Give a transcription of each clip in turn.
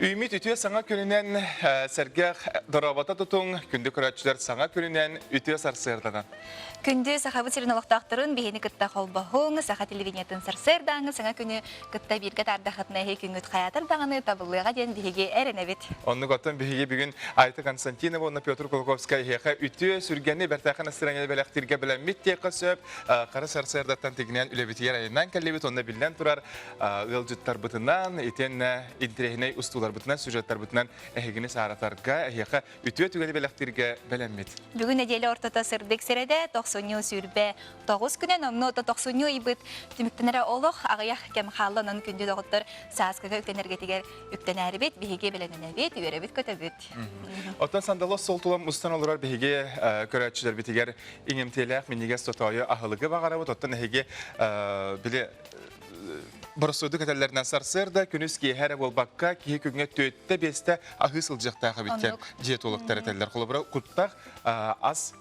Ümit ütüye Saŋa Күнінен сәргәқ дорабата тұтың, күнді көрәтшілер Saŋa Күнінен ütüye сарсырдадан. Күнді сақабы сиріналықтақтырын бейіні күтті қолбағың, сақа телевинетін сарсырдаңы, Saŋa Күні күтті бірге тардақытына күнгіт қаятыр дағыны табылыға ден бейге әрін әбет. Онны ғоттан бейге бүгін Айты Константиновна, Петр Колковская еқа үті сүргені бәртақын астыраңел бәләқтірге білән миттеқі сөп, қары сарсырдаттан тегінен үлебетігер айынан кәлебет, онна білден тұрар ғылжыттар бұтынан, етен интерегіне ұстулар бұтынан, сюжеттар бұтынан әхегіні сағаратарға, әхеқа үті түгені бәләқтірге бәләмет. Бүгін әделі ортата сырдық сіреді, 90 сүрбе 9 күнен, онны 90 ибіт түміктенері олық, ағаяқ кәм қалынан күнді доғыттыр саасқыға үктенергетігер үктенәрі бет, бейге білініне бет, үйері бет, көті бет. Оттан сандалы сол тулам ұстан олырар бейге көрәтшілер бетігер иңемтеләқ менеге сотайы ағылығы бағара бұд, оттан әхеге біле Боросуды кәтәлерінен сарсырда, күніс кейхәрі болбаққа, кейі күнге төтті бесті ағы сылжақтағы біткен диетологтар әтәлілер. Қолы бұра құттақ аз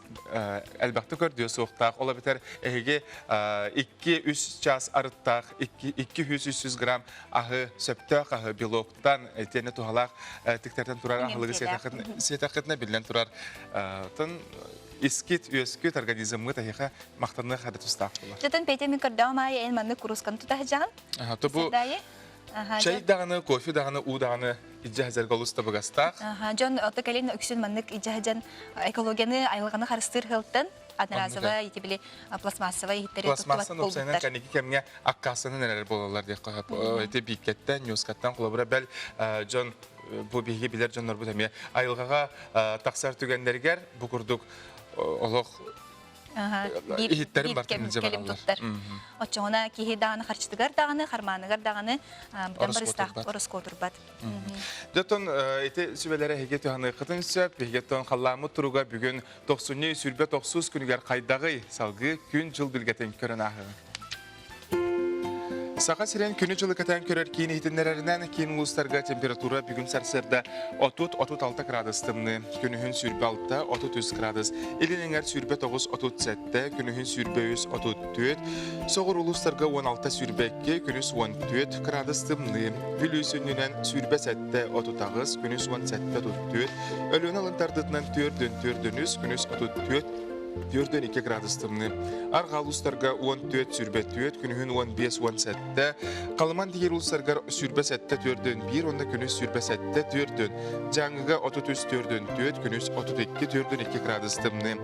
әлбақты көрдіе соқтақ. Ола бітер әйге 2-3 час арыттақ, 200-300 грамм ағы сөптақ, ағы белоқтан, әйтені туғалақ тіктерден тұрар ағылығы сетақытына білден тұрар. Искит, өскіт организмі тәйіға мақтаны қады тұстақ бұла. Жатын пәйтемін көрді амай ән мәнні күрусқаны тұтағы жағын? Сәдайы? Чай дағыны, кофе дағыны, у дағыны иджа хәзәр голуста бұғастақ. Жон оты кәлін үксін мәннік иджа хәзән экологияны айылғаны қарыстыр ғылттын. Аднаразова, етебілі пластмассова еттері тұттыбат болдықтар. Пластмассаны кәнекі кәміне аққасыны нәлер болалар дек қойып. Өте бейкеттен, нюскаттан қолабыра бәл жон бұл бейге білер жонлар бұл әме. Айылғаға тақсар түгендергер бұқырдық олық ихиттерін бартын жа бағалар. Отчоғына кейі дағаны қарчытығар дағаны, қарманығар дағаны бұдан барыстақ орысқа отырбат. Дөттон әйті сүбелері әйге тұғаны қытын сөп, әйгеттон қаламы тұруға бүгін 90 сүрбе 90 күнігер қайдағы салғы күн жыл білгетін көрін ағы. Сақа сирен күні жылы кәтен көрер кейін етінлерінен кейін ұлыстарға температура бүгін сәрсерді 30-36 градустымны, күнігін сүрбе 6-33 градус, елініңер сүрбе 9-37, күнігін сүрбе 34, соғыр ұлыстарға 16 сүрбе 2, күніс 14 градустымны, бүлісінінен сүрбе 7-39, күніс 17-34, өліні алындардытынан 4-4-4, күніс 34, 4-2 градустымны. Арғал ұстарға 14 сүрбе 4, күнігін 15-17. Қалыман дегер ұлыстарға сүрбе 7-4-1, онда күніс сүрбе 7-4. Жаңыға 33-4-4, күніс 32-4-2 градустымны.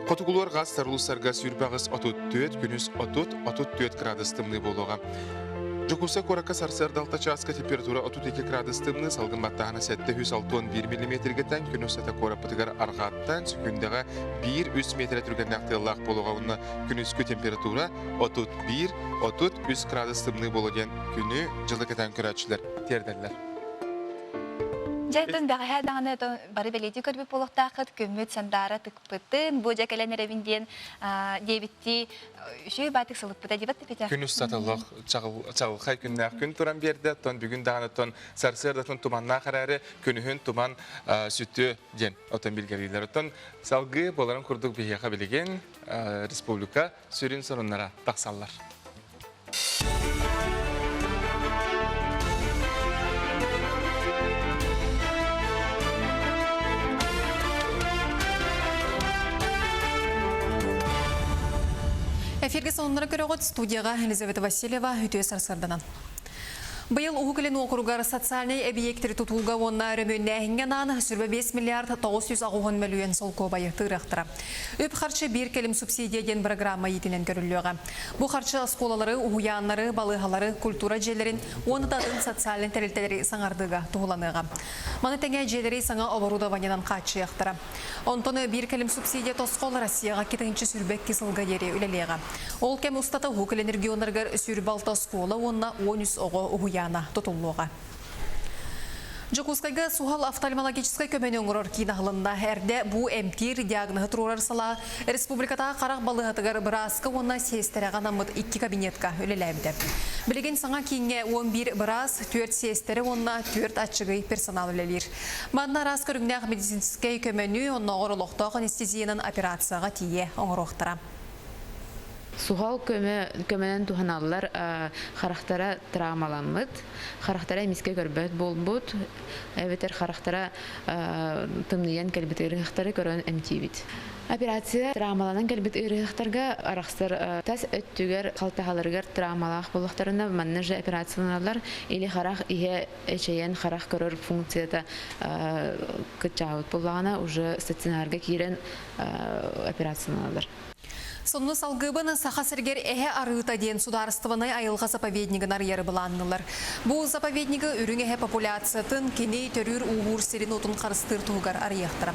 Қотығылуар ғаз сарлыстарға сүрбе ғыз 34, күніс 30-34 градустымны болуға. Жукуса коракка сарсырдалта часка температура 32 градустымны, салгын баттағына 761 мм тән, күнісата корапытығар арғаттан, сүкіндіға 1-3 метр түрген нақтылақ болуға ұнна күніскі температура 31-33 градустымны болуген күні жылы кәтен көрәтшілер тердерлер. Жайтын бәғі әдіғаны бары бәлеті көрбіп болуқтақыт, көмет сандары тұқпыттын, бұл жәкәлән әрәбінден дебітті үші бәтік сылып бұта дебатты петі? Күн ұстатылық чағылқай күннәқ күн тұран берді, тон бүгін дағаны тон сарсырдатын туманна қарары, күнігін туман сүтті ден отын білгерілер. Тон салғы боларын күрдік бейеға білеген республика сүрін сұрынлара тақсаллар. Эфирге сонунлары көрөгөт студияға Елизавета Васильева үтөе сарсарданан. Быйыл Угулин округар социальный объекттері тұтылға онна өрөмөннәхінген аны сүрбе 5 миллиард 960 миллион солко байы тырақтыра. Өп қарчы бір келім субсидияден программа етінен көріліға. Бұл қарчы сколалары, уғуянлары, балығалары, культура желерін, оны дадың социален тәрелтелері саңардыға тұғыланыға. Маны тәңе желері саңа оборудованиядан қатшы яқтыра. Онтоны бір келім субсидия тосқол Россияға кетінші сүрбек кесілға ері үлелеға. Ол кәм ұстаты Угулин регионларғар сүрбалта скола онна 13 оғы яна тотулуға. Жокускайга сухал офтальмологической көмені оңырор кейнағылында әрде бұ әмтер диагнозы тұрорар сала республиката қарақ балығатығар бірасқы онна сестереған амыд 2 кабинетка өлеләбді. Білеген саңа кейінге 11 бірас, 4 сестері онна 4 атшығы персонал өлелер. Мадна рас көрігнәқ медицинскай көмені онна оғырылықтағы анестезиянын операцияға тие оңыроқтыра. Suhal kömenen tuhanallar karaktera travmalanmıt, karaktera miske görbet bolbut, eveter karaktera tımlayan kelbet ırıqtары көрөн MTV'd. Операция травмаланан келбит ырыхтарга араксыр тас өттүгер калтахаларгар травмалах булактарына маннажа операциялар или харах ihe эчеен харах көрөр функцияда кычаут булгана уже стационарга кирен операциялар. Сонны салгыбын саха сергер эхе арыта ден сударыстыванай айылға заповеднигін арьяры бұланнылар. Бұл заповеднигі үрің эхе популяциятын кеней төрүр уғур серин отын қарыстыр туғар арияқтырам.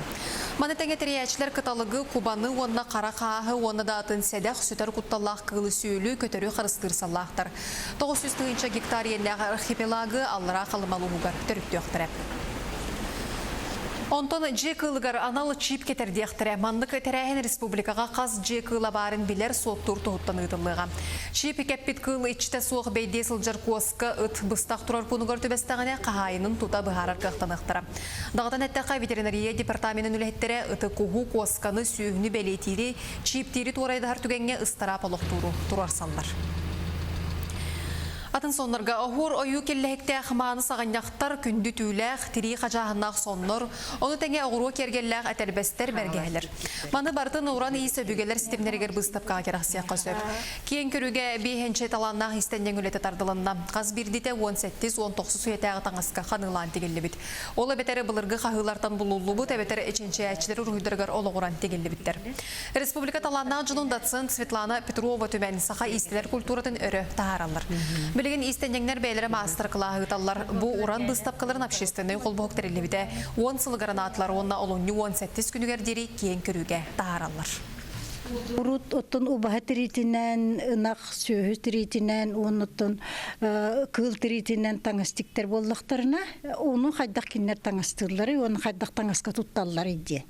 Маны тәңе тәриячлер каталығы Кубаны онна қара қағы оны да атын сәдәқ сүтер құтталлақ кылы сөйлі көтөрі қарыстыр саллақтыр. 900 гектар енләғ архипелагы аллара қалымалы ұғар төріпті өқтіріп. Онтон жекылыгар аналы чип кетердектірі мандық тәрәйін республикаға қаз жекылы барын білер соттур тұғыттан ұйтылыға. Чип кәппет кылы ичті соғы бәйде сылжар қосқы ұт бұстақ тұрар пұнығыр төбестіғіне қағайының тұта бұғарар қақтанықтыра. Дағдан әттіға ветеринария департаментін үлеттері ұты құғу қосқаны сүйіні бәлетері чиптері турайдар түгенге ұстара палық тұрарсандар. Атын сонларга охур ою келлехекте ахманы сағаняқтар күнді түүләқ, тири қажағынақ сонлар, оны тәңе оғыру кергелләқ әтәлбәстер бәргәлер. Маны бартын уран ейсі бүгелер системнерегер бұстапқа керақсияққа сөп. Кейін көріге бейхенче таланнақ истенден үлеті тардылынна. Қаз бірдете 18-19 суетәғі таңысқа қанылан тегелі біт. Олы бетері бұлырғы қағылартан бұлулы бұт, әбетері әченче әчілер ұрғыдырғар олығыран тегелі біттер. Республика таланнақ жылын датсын Светлана Петрова төмен сақа истелер культуратын өрі тағаралар. Білген истендеңнер бәйлері мастер қылағыталар. Бұ уран бұстапқаларын общественный қолбоқ тәрелебіде 10 сылғаранатлар онна олуны 18 күнігердері кейін көріге тағаралар. Урут оттон убаха тиритинен, ынақ сөйі тиритинен, оныттон кыл тиритинен таңастиктер болдықтарына, оны қайдақ кеннер таңастылары, оны қайдақ таңасқа тутталылар иден.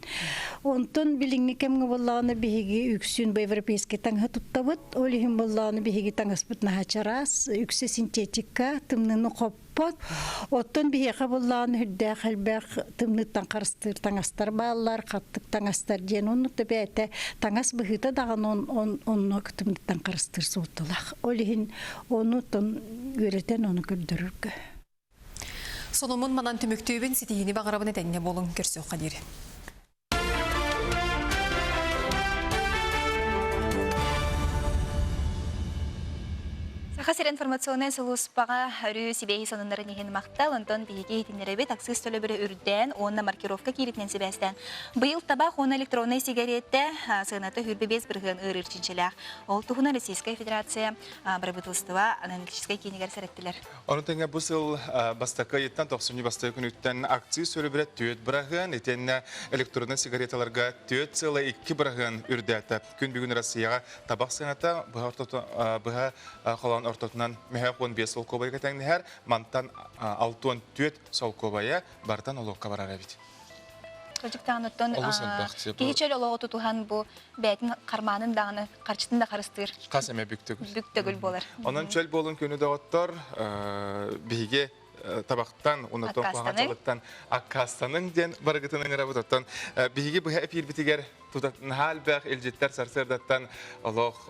Онтон биліңі кемгі болағаны бігеге үксін европейский таңға туттабыт, олығын болағаны бігеге таңаспыт нахачарас, үксі синтетика, тымныны қоп, оттон бияқа боллаан хүддә хәлбәк тымныттан қарыстыр таңастар баллар, қаттық таңастар ден, оны төбәйті таңас бұхыта даған оны тымныттан қарыстыр соғытылақ. Олығын оны өретен оны көрдіріргі. Сонымын манан түміктөйбін сетейіні бағарабыны тәнне болың көрсеу қадері. Хасер информационный сылуспаға өрі себейі сонындары неген мақтал, онтон бейге етінеребе таксис төлі бірі үрден, онна маркировка кейлітнен себәстен. Бұйыл табақ оны электронный сигаретті сығынаты хүрбе без бірген ұрырчинчелях. Ол тұғына Российская Федерация барабытылыстыва аналитическай кейінігер сәреттілер. Оның тәңе бұл сыл бастақы еттен 90 бастағы күн үттен акции сөрі бірі түйет бірағын, етенне электронный сигареталарға түйет сылы 2 бірағын үрдәті. Күн бүгін Россияға табақ сығыната бұға қолан ортотунан мехақ 15 сол кобайға тәңнігер, мантан 6-4 сол кобая бартан олыққа барар әбет. Қожықтағын ұттын кейчел олығы тұтуған бұл бәйтін қарманын дағыны қарчытын да қарыстыр. Қас әме бүктігіл. Бүктігіл болар. Онын чөл болын көні дағыттар бейге табақтан, оны тоқпағанчалықтан Аккастаның ден барғытының ғырабыдаттан бейге бұға әпейір бітігер тұтатын хал бәқ елжеттер сарсырдаттан олық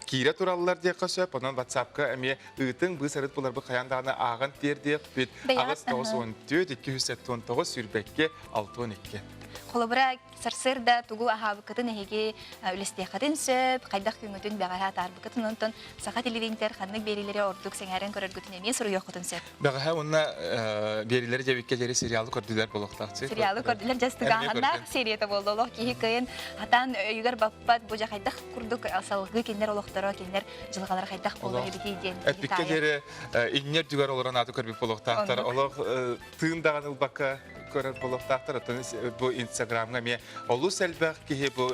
кейре тұралылар дек қасып, онын WhatsApp-қа әме ұйтың бұл сәріт бұлар бұл қаяндағына ағын тердек бет ағыз 9-14-279 сүрбәкке 6-12. Қолыбыра сарсырда тугу ахабыкытын эһиги үлестеқатын сөп, қайдақ күнгөтүн бәғаға тарбыкытын онтон сақа телевизиндер ханнык берилери ордук сеңәрен көрөргөтүн эмес уру йоқытын сөп. Бәғаға онна берилери жабекке жері сериалы көрділер болуқтақ. Сериалы көрділер жастығаннақ серията болды олық кейі көйін атан өйгер баппат бұжа қайдақ күрдік салғы кендер олықтары кендер жылғалар қайдақ болу әбеті еден. Әппекке жері иннер дүгер олыран аты көрбек болуқтақтар. Олық тыындаған ұлбаққа көрер болуқтақтар. Бұл Инстаграмға ме олу сәлбәқ кейі бұл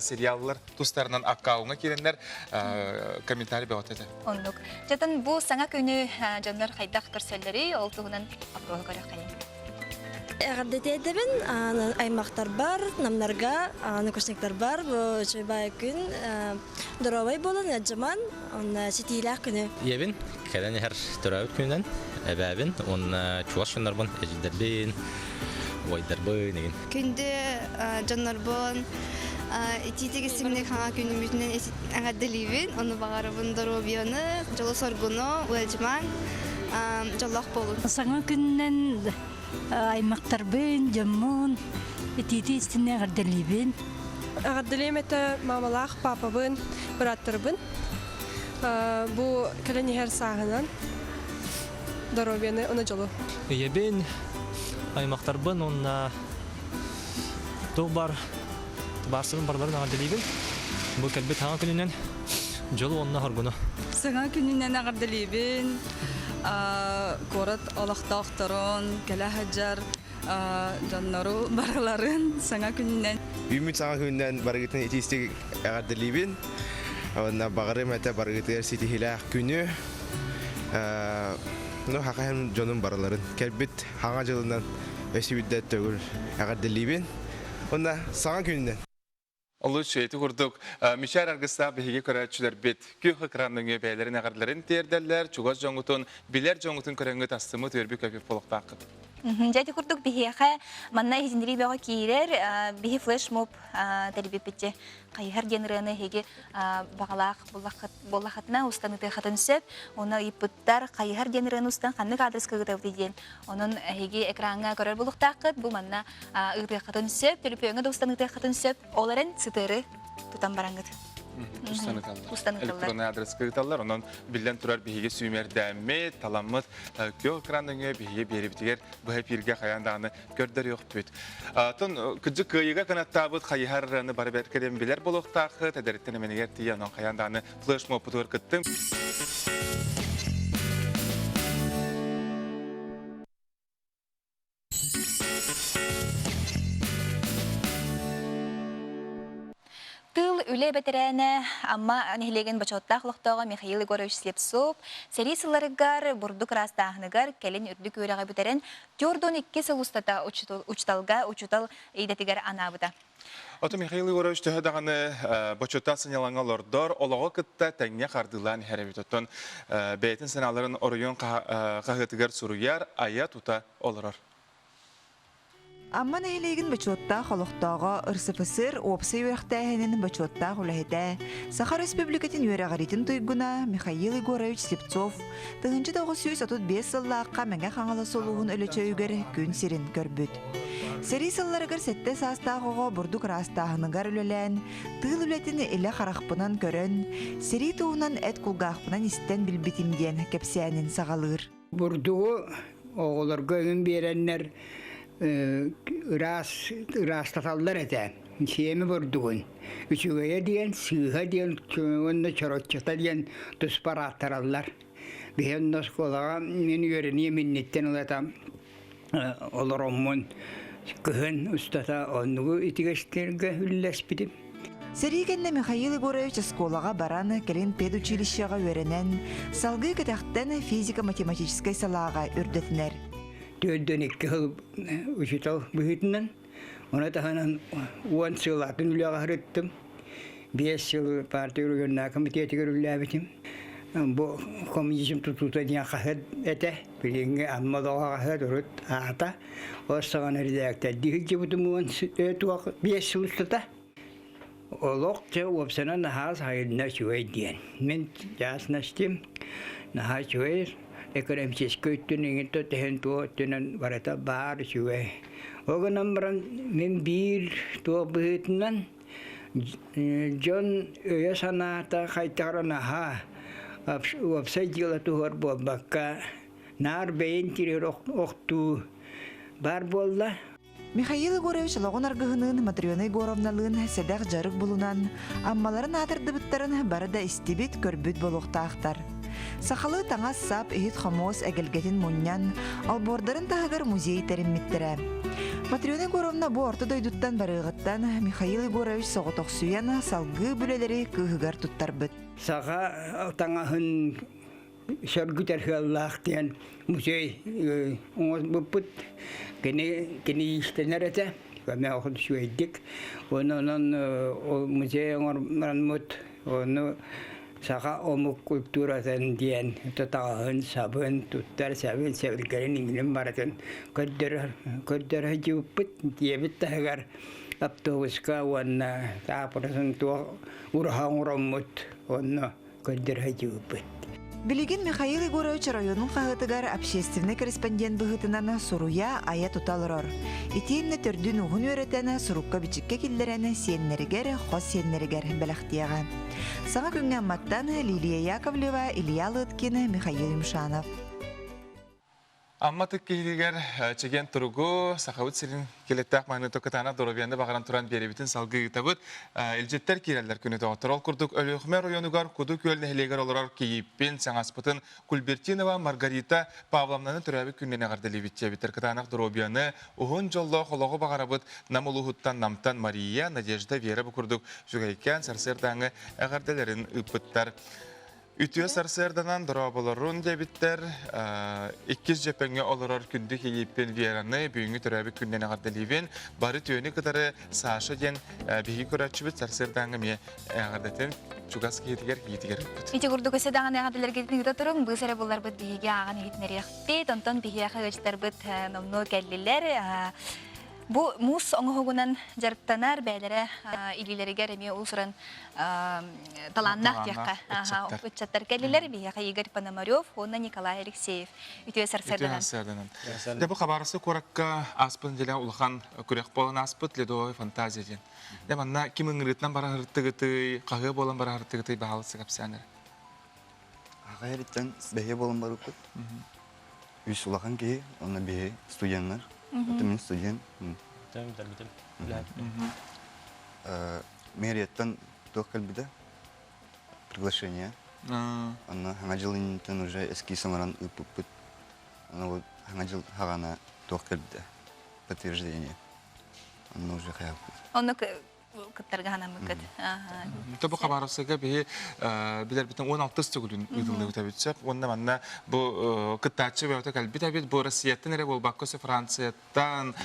сериалылар тұстарынан аққауыңа керендер комментарий бәғат еді. Онлық. Жатын бұл саңа көні жанлар қайдақ көрсәлдері ол тұғынан апруғы көрі қайын. Әғардеті әдебін, аймақтар бар, намнарға, көрсініктер бар, бұл Саңа Күн, дұравай болын, әджаман, сетейләқ күні. Ебін, кәләне әр дұравай күнінен, әбәбін, оны чуаш күнлар бұн, әжілдербен, ойдарбы деген. Күнде жаннарбон ититеге симне хана күнүмүзнен аңадылыбын, оны багарыбын доробияны, жоло соргуно, уэлжман, жоллах болун. Саҥа күннен аймактарбын, жаммун, итити истинне аңадылыбын. Аңадылым это мамалах, папабын, браттарбын. Бу каленихер сағынан доробияны, оны жолу. Ебен аймактарбын, онна тоқ бар. Барсының барларын ағардылығын. Бұл кәлбет Саҥа күнінен жолы онына хоргуну. Саҥа күнінен ағардылығын, корат олақтақтырын, кәлі хаджар, жаннару бараларын Саҥа күнінен. Үміт Саҥа күнінен барғытын етістік ағардылығын. Онна бағарым әті барғытыр сетихилақ күні. Хақайым жонын бараларын. Кәлбет Саҥа жылынан өсі бүддәт төгір ағардылығын. Онна Саҥа күнінен. Олу şeyti kurduk. Mişar argısta bihiги körәtçüler bit. Kühü kranlığı beylerin ağırların terderler. Çuğaz jonğutun, biler jonğutun körəngü tastımı törbi köpüp boluqta akıp. Jadi kurduk bihiyaqa manna hizindiri bağa kirer bihi flash mob terbipitte qayhar genrаны hege bağlaq bollaqatna ustanıtı xatın söp ona iputtar qayhar genrаны ustan qanlı adres kıgıtı diyen onun hege ekranga görər buluqta aqıt bu manna ıgı xatın söp telefonu da ustanıtı xatın söp onların sıtırı tutan barangıt. Elektron adres kıgıtallar onun bilden turar bihiги sümer dämme talamıt köy ekranını bihiги beri bitiger bu hep birge qayandağını gördür yok büt. Ton küçük kıyıga kanattabıt qayharını baraber kedem biler buluqta aqıt ederitten emeniger tiyan on qayandağını flash mob tutur kıttım. Тыл үле бетерәне, амма нехлеген бачоттақ лықтауға Михаил Егорович Слепцов, сери сыларыгар, бурдук растағыныгар, кәлін үрдік өріға бетерен, тёрдон 2 сыл ұстата учуталейдетігер анабыда. Ото Михаил Егорович төһәдәгәне бачота сынялаңа лордор, олого кытта тәңгә кардылан хәрәбитотон, бәйтен сыналарын орыйон қағытыгар суруяр, ая тута олорор. Амман әйлеген бачотта холықтаға ырсыфысыр опсы өйіқтәйінен бачотта құлайда Саха Республикатын өрәғаретін тұйгуна Михаил Егорович Слепцов 1935 сыллаққа мәңе қаңалы солуғын өлічі өгер күн сирин көрбіт. Сери сылларығыр сәтті састағыға бұрдық растағынығар өлелән, тыл өлетін әлі қарақпынан көрін, сери туғынан әт құлғақпынан істен білбетімден кәпсәнін сағалығыр. Бұрдығы оғыларға үн беренлер растаталдар әті, семі бұрдығын. Үчігеге дейін, сыға дейін, онны чоротчықта дейін тұспар аттаралар. Бейін носқолаға мен өріне миннеттен олатам олар оммын күхін ұстата онығы итігестерге үлләс бітім. Сәригенне Михаил Егорович сколаға бараны кәлін педучилищаға өренен, салғы кітақтан физика-математическай салаға үрдетінер. Төдден 2 жыл учитал бұхытынан, оны тағанан 10 жыл атын үліға ғырыттым, 5 жыл партия үргенна комитетігер үлі әбітім. Бұл коммунизм тұтута дейін қағыд әті, біліңгі аммадоға қағыд ұрыт ағата, осыған редактор дейін жебітім 5 жыл ұстата. Олық жа опсана нағаз хайырына шуай дейін. Мен жасына істем, нағаз шуай экономический өттініңін төттіхін туаттынан барата бар шуай. Оғы намбыран мен бір туа бұғытынан жон өе саната қайтағыран аға опсай жылы туғар болбаққа нар бейін тирер оқту бар болда. Михаил Егорович лоғын арғығының Матрёна Егоровналығын сәдәқ жарық болунан, аммаларын атырды бұттарын барыда істебет көрбіт болуқта ақтар. Сақалы таңас сап үйіт қамос әгелгетін мұннян, албордарын тағығыр музей тәрімметтірі. Матрёна Егоровна бұ орты дойдуттан барығыттан Михаил Егорович соғытоқ сүйен салғы бүлелері күхігар тұттар бұд. Саға таңағын сөргітер ғаллақ дейін музей оңыз бұппыт кені істенер әті. Көме оқыды сөйдік. Оның музей оңырман мұт, оны Саха омук культуратын диен татагын сабын туттар сабын севдикерин ингилен баратын көддер хажуппут диебит тагар автобуска ванна таапырсын туа урхаңураммут онно көддер хажуппут. Билигин Михаил Егорович районун қағытыгар общественный корреспондент бұғытынан суруя ая туталырор. Итиенне төрдүн уғын өретені сурукка бичікке келдерені сеннерігер, қос сеннерігер бәліқтияға. Саңа күнге маттан Лилия Яковлева, Илья Лыткин, Михаил Юмшанов. Амматык кейлигер чеген туругу сахабыт сирин келеттак маңны токатана доробиянды бағаран туран беребитин салгы табыт илжеттер киреллер күнү тоғыттыр. Ол күрдік өліқме районугар куду көліне хелегер оларар кейіппен Саңаспытын Кульбертинова Маргарита Павловнаны түрәбі күннен ағарды левитте бітір кытанақ доробияны уғын жоллы қолығы бағарабыт намылуғыттан намтан Мария, Надежда, Вера бұкұрдық жүгайкен сарсердаңы ағарделерін үппіттар. Ütüye sarsardanan durabalarun debitter, ikiz cepenge olarar kündü keyippen Vera'nı büyüğü türebi künden ağardalivin, bari tüyünü kadarı Saşa den bihi kuratçı bit sarsardanı mi ağardaten çugas kiyetiger. Ити курдук өсө даган ягадылар кетин үтө турум, бу сере булар бит биһиге аган хитнер якты, тонтон биһиге хагычтар бит номно келлилер. Бу мус оңогунан жарыктанар бәйләре илилерге реме улсуран таланнак якка. Үтчаттар келлилер биһиге Игорь Пономарев, онна Николай Алексеев. Үтө сарсарданан. Де бу хабарысы коракка аспын деле улхан күрек болан аспыт ледовый фантазия ден. Де манна кимин ритнан бара хыртыгыты, кагы болан бара хыртыгыты баалысы капсанер. Ага риттен бехе болан барып. Үс улахан ки, онна бехе студентлар. Это мен студент. Мерияттан тохкал бида приглашение. Она хангаджилинтен уже эски самаран ыппыт. Она вот хангаджил хагана тохкал бида подтверждение. Она уже хаяп. Оны кыттаргана мыкыт. Табу хабарысыга бе билер битен 16 түгүлүн ыдылды өтөбүтсөп, онда манна бу кыттачы бе өтө калбит абит бу Россияттан эре бол баккосы Францияттан,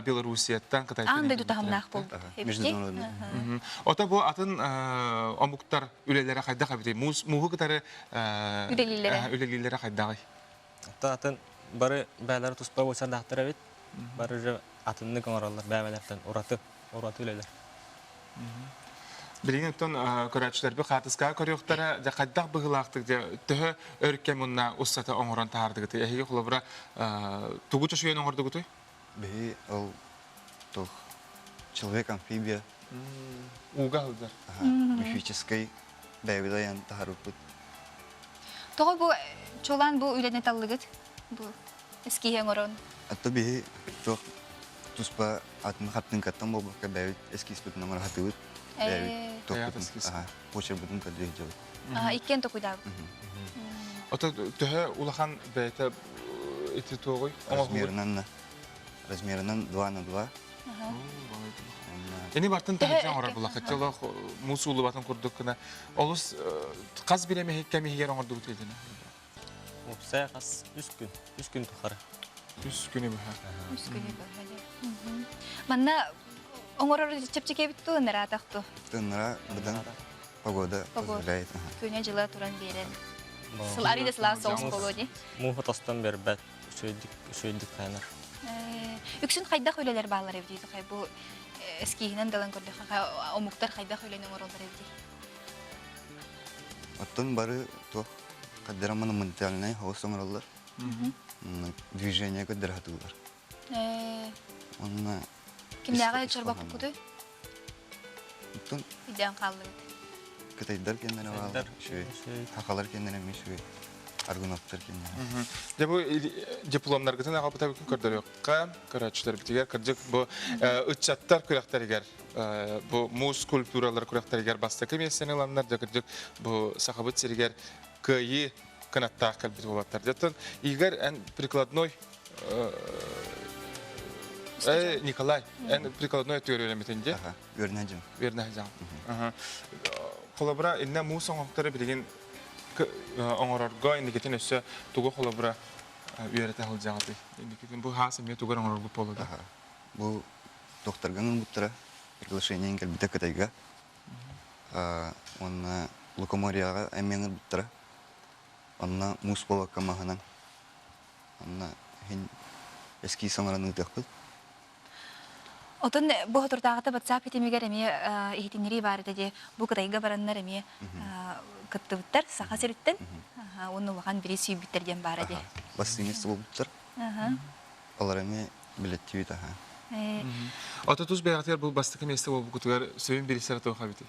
Белоруссияттан кытайдан. Андай дутамнак болду. Международный. Ота бу атын омуктар үлелере кайда кабит. Мугу кытары үлелелере кайда. Ота атын бары бәләр туспа болса дактыр бит. Бары атынны коңоралар бәмәләрдән ураты үлелер. Билин тон көрәчләр бу хатыска көрөктәре дә кайдак быгылактык дә төһө өрккә монна уссата оңоран тардыгы тә эһиге хулыбра тугуча шуен оңордыгы тә Бе ол тох человек-амфибия. Угалдар. Мифический бәйбидаян тахаруппут. Тогы бу чолан бу үләне таллыгыт. Бу эски оңорон. Атта бе тох туспа атын хаттын каттан бол бакка бәйбит эски спит номер хатыбыт. Бәйбит тох. Ага, почер бутун кадыр жабыт. Иккен токуйдаг. Ота төһө улахан бәйте ити тогой. Размерынан 2 на 2. Эни бартын тахжан орар була. Хатчалах мусулу батын курдук кына. Олус каз биреме хекками хигер оңорду тедене. Опса кас 3 күн тухары. 3 күнү бу. 3 күнү бу. Манна оңорор чепчеке битту нара такту. Тынра будан погода позволяет. Күнө жылы туран берен. Сыл ариде сла соус болоди. Муха тастан бербет. Шөйдик кайнар. Үксүн кайда хөйлелер баалар евдейди кай бу эскигинен далан көрдү кай омуктар кайда хөйлөнө оролдор евдей. Оттон бары то кадера монументальный хаус оңороллар. Движение кадер хатылар. Онна кимнага чорбак буту? Оттон идеан калды. Кытайдар кендене бар. Шөй хакалар кендене мишөй. Аргуновтар кендене. Де бу дипломнар гытын ага бутабы күн көрдөрөккө, көрөчтөр битигер кырдык бу үчаттар көрөктөргөр. Бу мус культуралар көрөктөргөр баста кемесен аландар да кырдык бу сахабыт сергер кыйы канатта калбит болоттар. Деттен Игорь эн прикладной Николай эн прикладной теория-метенде. Ага, Вернадим. Ага. Колобра инне мус оңоктары билген оңорорго индикетин өсө тугу холобра үйрөтө алжагаты. Индикетин бу хасым мен тугу оңорорго болду. Бу докторганын буттара приглашение келбите кытайга. Он Лукоморияға әмеңір біттірі. Онна мус болақ камағынан. Онна хен эски самаран ұйтақ бұд. Отын бұл тұртағыты WhatsApp етемегер әме ехетінері бар деді. Бұл қытайға бараннар әме күтті бұттар, сақа серіттен. Оны оған бірі сүй біттерден бар деді. Бассейнесі бұл бұттыр. Олар әме білетті бейт. Ототуз бәғатер бұл бастықы месті ол бұл күтігер сөйін бірісер атауға біті?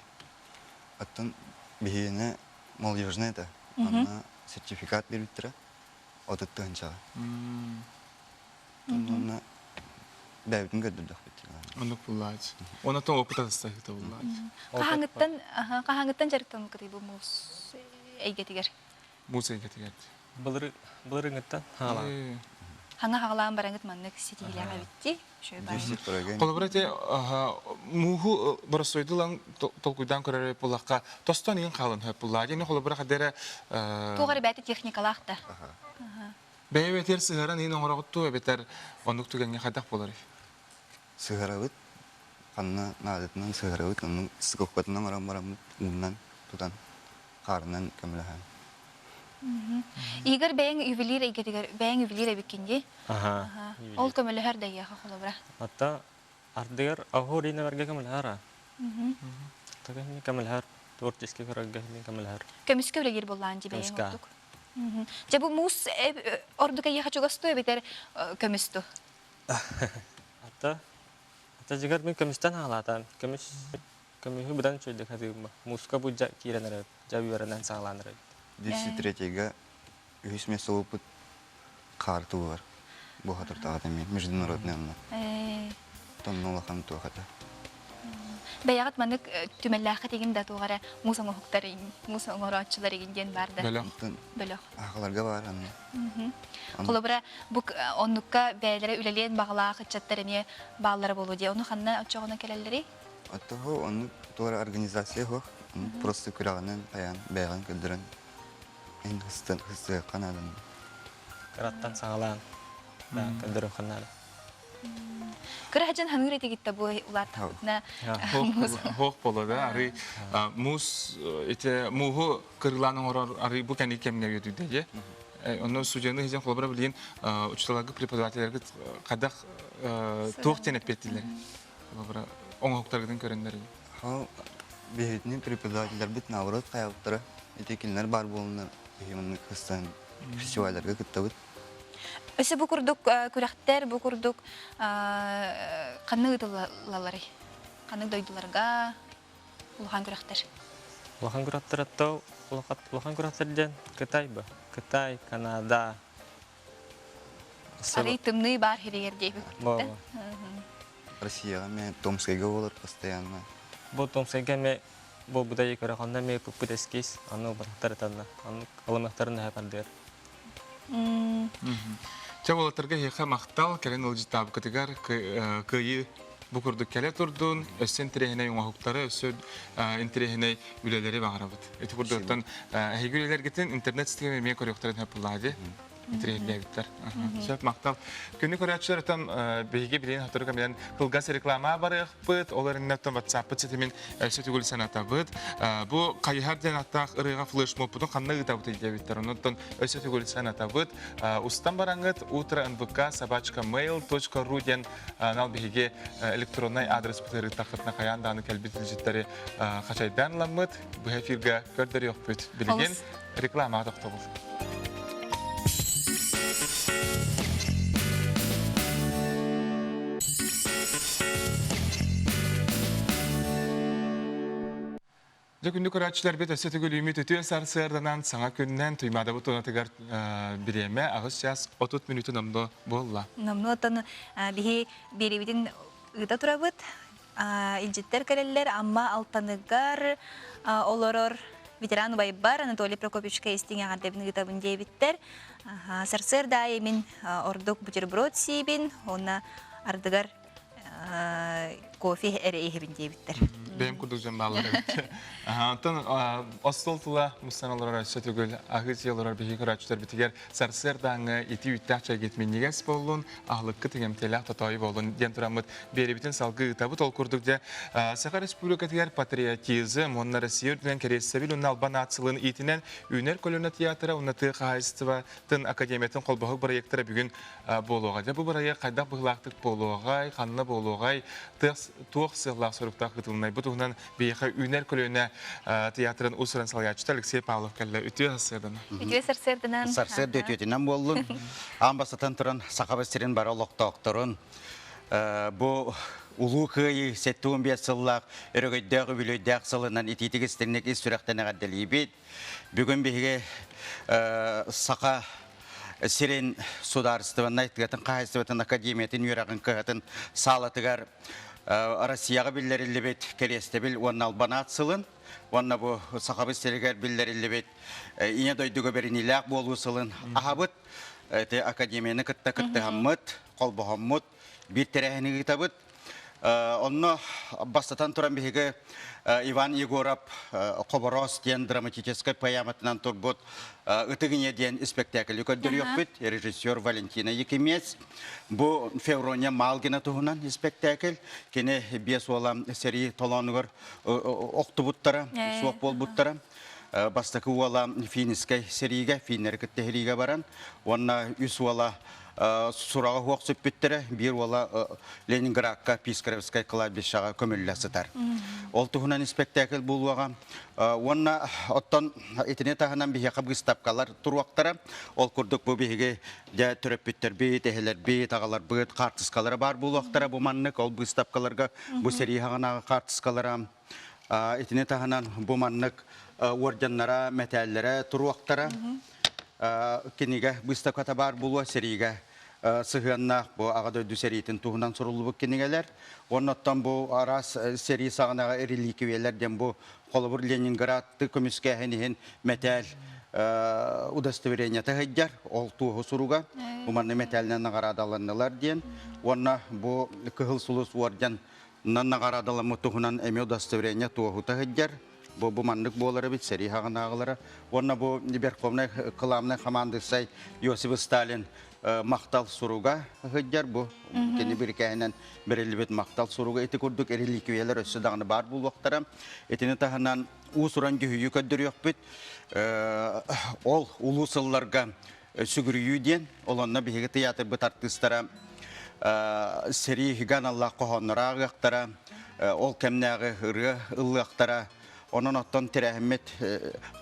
Аттан бейіне молодежный это. Она сертификат бербиттіра. Отытты ғыншаға. Онна бәуітін көрдірдік бітті. Онық бұллады. Онаттан опыт атыстағыта бұллады. Қағаңыттан жарықтан күтей бұл мұз әйгетігер? Мұз әйгетігер. Бұлырыңыттан хала. Хаңа хағалаған бараңыт маннық сетігіліға бітті. Қолыбырате, мұғы бұрысойдылан толкуйдан көрері бұлаққа тостан ең қалын хөп бұллады. Ені қолыбыра қадері... Тоғары бәті техникалақты. Бәйі бәтер сығыран ең оңырағытту өбетер ондық түгенге қадақ болар. Сығырауыт, қанына надетінен сығырауыт, оның сықықпатынан арам-арамыт, ұнынан, тұтан, қарынан көміліған. Игер бәйін ювелир әйгетігер, бәйін ювелир әбеккенде? Ол көмілі әр дәйеға қолыбыра? Атта, ардығыр ағур ені бәрге көмілі әра. Тағын көмілі әр, творческий көрәгге көмілі әр. Көміскі өлегер болған де бәйін олдық? Жабы мұз ордық әйеға чоғасты өбетер көмісті? Атта жығар мен көмістен ағалатан. Көмісі бұдан чөйді қадығым. Мұзға бұл кейренер өп, жабы өрінен сағаланыр өп. 10-3-га үхіс месті опыт қарты бар. Бұл қатыртағыда мен, международный анна. Тонны олақан туақата. Бәяғат манық түмәлләқі деген да туғара мұз оңғықтар, мұз оңғыру атшылар егенден барды. Бөліқ. Ағаларға бар анна. Қолыбыра бұқ онныққа бәйлері үлелен бағылағы қытчаттар әме бағылары болу де. Оны қанна отчоғына келелері? Отты ғо, оны туғара организация ғо. Просто күрағынан аян бәйған көлдірін. Ен хысты қанадын. Қараттан сағалан. Көлдірін қанады. Көрі хәджан ханыр еті кетті бұл ұлар тақытына. Хоқ болады. Мұғы кырыланың орар ары бұл кәне кеміне өтуді. Onun sucuğunu hizem kolabara bildiğin uçtalarga preparatölerge kadak tuğten ettiler. Kolabara on hoktargıdan görenler. Ha, behitnin preparatöler bit navrot kayakları, etekinler bar bulunur. Behiminin kıstan festivallerge kıttabıt. Öse bu kurduk kürekter, bu kurduk kanı gıdılaları, kanı doydularga ulahan kürekter. Ulahan kürekter atau ulahan kürekterden Kıtay bu. Kıtay, Kanada. Arı tımnı бар her yerde bir kurdu. Россия, мен Томскайга olur постоянно. Bu Томскайга мен bu budaya göre onda men puput eskis, anu baratar tanna, anu alamahtarın hep aldır. Çabalatırga heqa maqtal kelen ol jitab katigar kıyı bu kurduk kele turdun, össen tirehine yunga huktara, össen intirehine üleleri bağırabıd. Eti kurduktan hegüleler gitin internet sitemi meye koruyukların hep bulladı. İntirehine bitler. Söp maqtal. Günlük koruyatçılar tam behige bileyin hatırı kamilen kılgas reklama barıq bıd, oların netton WhatsApp sitemin sötü gülü sanata bıd. Bu kayıharden hatta ırığa flash mobudun kanna gıtabıt ediye bitler. Ondan sötü gülü sanata bıd. Ustan barangıt utra.nvk@mail.ru den nal behige elektronay adres bıtırı taqıtna kayan dağını kelbitilcitleri qaçaydan lamıd. Bu hefirga görderi yok büt. Bilgen reklama adıqta bul. Günlük öğretçiler bir ösete gülümü tütüyor sarsırdanan Saŋa Күннен tuymada bu tonatıgar bireme ağız yaz 30 minutu namda bolla. Namda otan bihi biribidin ıda turabıt, ilcitler kareller amma altanıgar oloror veteran baybar Anatoly Prokopichka istinge gardebini gıtabın debitler. Sarsırda emin orduk buterbrod sibin, ona ardıgar кофе эрейхибин дейбиттер. Benim kuduzcan bağlar evet. Tan astoltula mustanallara sötügül ahıt yıllar bir hikayetler bitiger sarser dağına iti ütahça gitmeniges bolun ahlıkı tegemtelah tatayı bolun diyen turamıt beri bütün salgı tabut ol kurdukça Sakarya Respublika tiger patriotizm onlara siyordünen keresebil onun Alban atsılığın itinen Üner Kolona Tiyatra onatı kahayıstıva tın akademiyetin kolbahı proyektara bugün boluğa. Bu buraya kaydak bıhlaktık boluğa, kanlı boluğa, tuğ sığlaq sorukta kıtılınay. Bu tuğunan bir Üner Kolona Tiyatrın usuran salyatçıda Alexey Pavlov kelle ütüye hasırdan. Ütüye sarserdinan. Sarser dötüyetinden bolun. Ambasatan turan sakabestirin bara loktorun. Bu ulu kıyı settuğun bir sılak, örgüddəği bülüydəğ sılından ititigistirinek is sürekten ağaddəliyibid. Bugün bir saka sirin sudarıstıvan naytgatın kahayıstıvatın akademiyetin yürağın kıhatın sağlatıgar Rusiyaga billerilli bit kerestebil onun Albanat sılın. Onun bu sakabestiler billerilli bit iğne doyduğu berinilak bolu sılın. Ahabıt akademiyeni kıtta hammıt, kolbu hammıt, bir terehini kitabıt. Onu bastatan turan bir Ivan Yegorov Koboros diyen dramatической поэматынан турбут ытыгыне диyen spektakl yukaddırıyor bit rejissör Valentina Yakimets bu Fevronya Malgina tuhunan spektakl kene bies olan seri tolanıgır oktubuttara soğuk bol buttara bastakı olan Finniskay seriga Finner kıttehriga baran ona üs ola Surağa hoq süppüttері, bir ola Leningradka Piskarovskay klavbişağa kömüllәсітар. Ол tuhunan spektakl buluğa. Onna ottan etine tahanan bir yakab gıstapkalar turvaqtara. Ol kurduk bu bihige de töröppütter bit, eheler bit, ağalar bit, kartıskalara bar buluaqtara bu manlık. Ol gıstapkalarga bu seri hağına kartıskalara etine tahanan bu manlık orjanlara, metallere turvaqtara. Kiniga bıstap kata bar buluğa seriga. Sıhhanna bu ağada düseriyetin tuğundan sorulu bu kinigeler. Ondan bu aras seri sağına erilikviyelerden bu kolubur Leningrad'ı komiskehenihin metal udastoverenya tahajjar ol tuğu suruga. Bu manne metalden nagaradalanlar diyen. Onna bu kıhıl sulus orjan nagaradalanma tuğunan emi udastoverenya tuğu tahajjar. Bu manlık boğuları bit seri hağına ağılara. Onna bu Liberkovna kılamına komandısay Yosif Stalin maqtal suruga hıccar bu. Kendi bir hikayenen berelibet maqtal suruga eti kurduk erilikviyeler össü dağını bar bul vaqtara. Etini tahanan usuran gühüyü köddürüyor bit. Ol ulusıllarga sügürüyü diyen. Olanna bir tiyatr bit artistara seri higan Allah kohonlara ağıqtara. Ol kemnağı hırı ıllıqtara. Onun ottan terehmet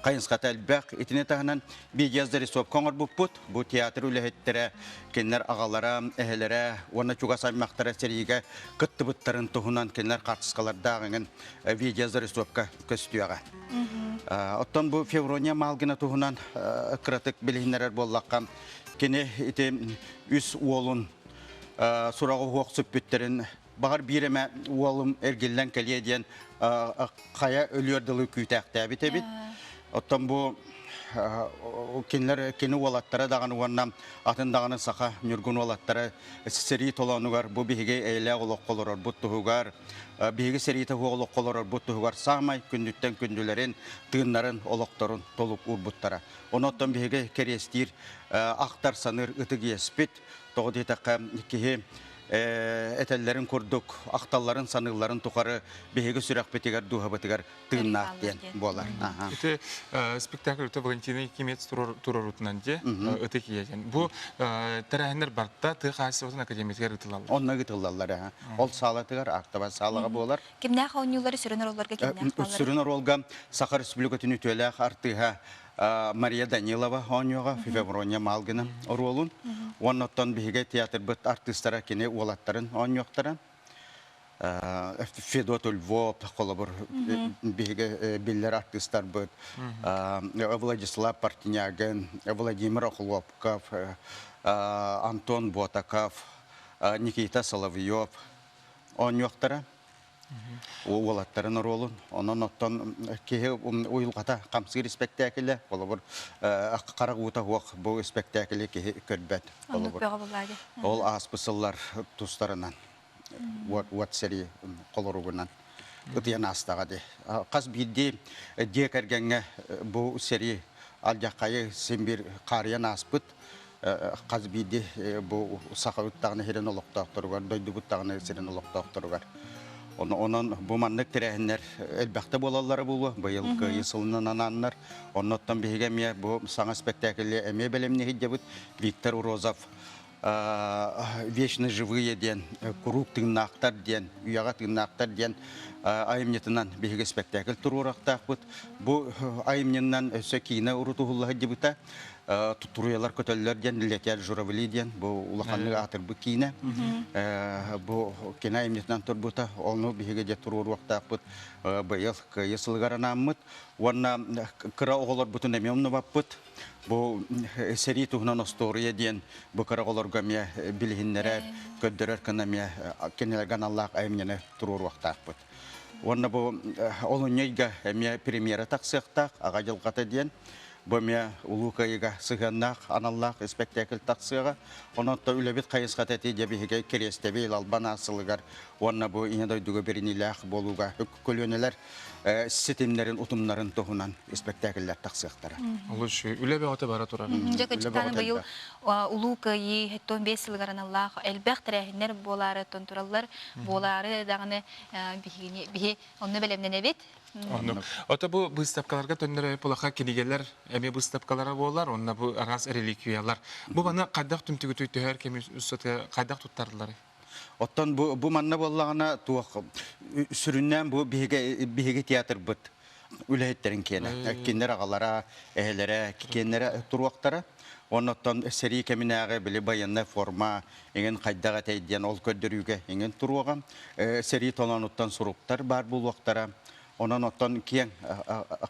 kayınskat elbek etine tahanan bir yazları sop konur buput bu tiyatr ülehettere kenler ağalara ehelere ona çok saymaktara seriga kıttı bıtların tuhunan kenler kartıskalar dağının bir yazları sopka köstüyaga. Ottan bu Fevronya Malgina tuhunan kratık bilhinler bollakam kene ite üs oğlun surağı hoq süppütlerin Bahar bireme oğlum ergillen keliye diyen kaya ölüyordalı küytekte bitebit. Ottan bu kini olatlara dağını ondan atın dağını saka nürgün olatlara seri tolanıgar bu bihige eyle oluk koloror buttuğugar bihige seri oluk koloror buttuğugar sağmay kündütten kündülerin tığınların oluktorun tolup urbuttara. Onottan bihige kerestir aktar sanır ıtık yespit toğdu etakka kihi etellerin kurduk, aktalların sanıqların tukarı behegi sürek betigar, duha betigar tığınnak diyen bolar. Öte spektakl öte Valentina Yakimets turarutnan je öte kiyecen. Bu terahenler barda tığ xasivatın akademiyetiga rıtılallar. Onna rıtılallar. Ol sağlatıgar, aktaba sağlağı bolar. Kimler oyuncuları sürünür ollarga kimler bağlar? Sürünür olga Sakarya Respublikasının ütüelek artığa Maria Danilova oynuyor, Fevronya Malgina rolun. Ondan bir tiyatr bit artistlara kine olatların oynuyorlar. Fedot Lvov kolabor bir biller artistlar bit. Vladislav Partinyagan, Vladimir Okhlopkov, Anton Botakov, Nikita Solovyov oynuyorlar. Oğlatların rolun, onun ottan kehe uyulgata kamsır spektakle, olabur Karaguta hoq bu spektakle kehe körbet, olabur. Ol aspısıllar tustlarından. вот сери колоругунан ытыян астага де каз бидди декергенге бу сери алжакайы симбир карыян аспыт каз бидди бу сакауттагына херен олоктокторугар дойдубуттагына херен олоктокторугар онон бу маннык терехинер элбакта болалары булу быйылкы ысылынан ананнар онноттон бигеме бу саңа спектакль эме белемне хидебут Виктор Урозов вечно живые ден круг тыгнактар ден уяга тыгнактар ден айымнетынан биге спектакль турурактакбыт бу айымненнан өсө кийине урутуулла дебута туруялар көтөллөр ден летер журавли ден бу улаханны атыр бу кийине бу кена айымнетынан турбута onu биге де турурактакбыт быйыл кыйысылгаранаммыт уанна кыра оголор бутун эмемну баппыт бу сери тухнан история ден бу караголорга ме билгиннере көддөрөр канаме кенелер каналлак айымнене турурактакбыт уанна бу олоньйга ме премьера таксыктак ага жылгата ден бу ме улукайга сыганнак аналлак спектакль таксыга онотто үлебит кайыската тебиге керестебел албана сылыгар уанна бу инедой дуга беринилах болуга көлөнелер сетемнерин утумнарын тохунан спектакльлер таксыктара Олуш үлебе ата бара турар. Жакачтан быйыл улукайы хеттон 5 сылгаран Аллах элбек терехинер болары тонтураллар болары даганы биги онны белемнене бит. Ата бу выставкаларга төннөр полаха килигелер эме выставкалара болар, онна бу арас реликвиялар. Бу бана кайдак түмтүгү төһөр кеми үсөтө кайдак туттардылар. Оттон бу манна боллагана туак сүрүннән бу биге театр бит. Үләһеттерин кене. Киндер агалара, эхлере, кикеннере туруактара. Оннан сери кеминәгә биле баянна форма, ingen кайдага тәйдән ол көддөрүгә, ingen туруган. Сери тонануттан суруктар бар бу вакыттара. Онан оттан киен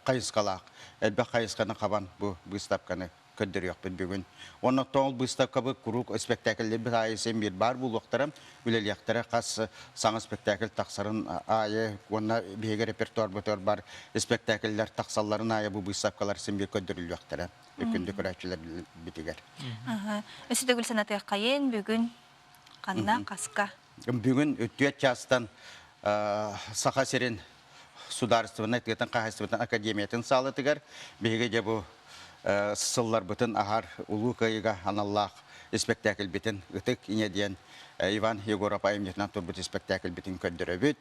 кайыскалак. Элбә кайысканы кабан бу выставканы көддөрүк бит бүгүн. Онан тол выставка бу курук спектакльле бир айсен бир бар бу вакыттара. Үлелияқтары қас саңа спектакль тақсарын айы, онна бейге репертуар бұтыр бар спектакльлер тақсаларын айы бұл выставкалар сенбе көндірілуақтары. Өкінді көрәтшілер бітігер. Өсіді гүл санаты қайын бүгін қанна қасқа? Бүгін өттует жастан сақа серен сударыстывына, тегетін қағыстывытын академиятын салы тігер. Бейге де бұл сыллар бұтын ағар ұлу қайыға аналлақ спектакль бітін ұтық инеден Иван Егоров айымнетінен турбут спектакль бітін көндірі бүт.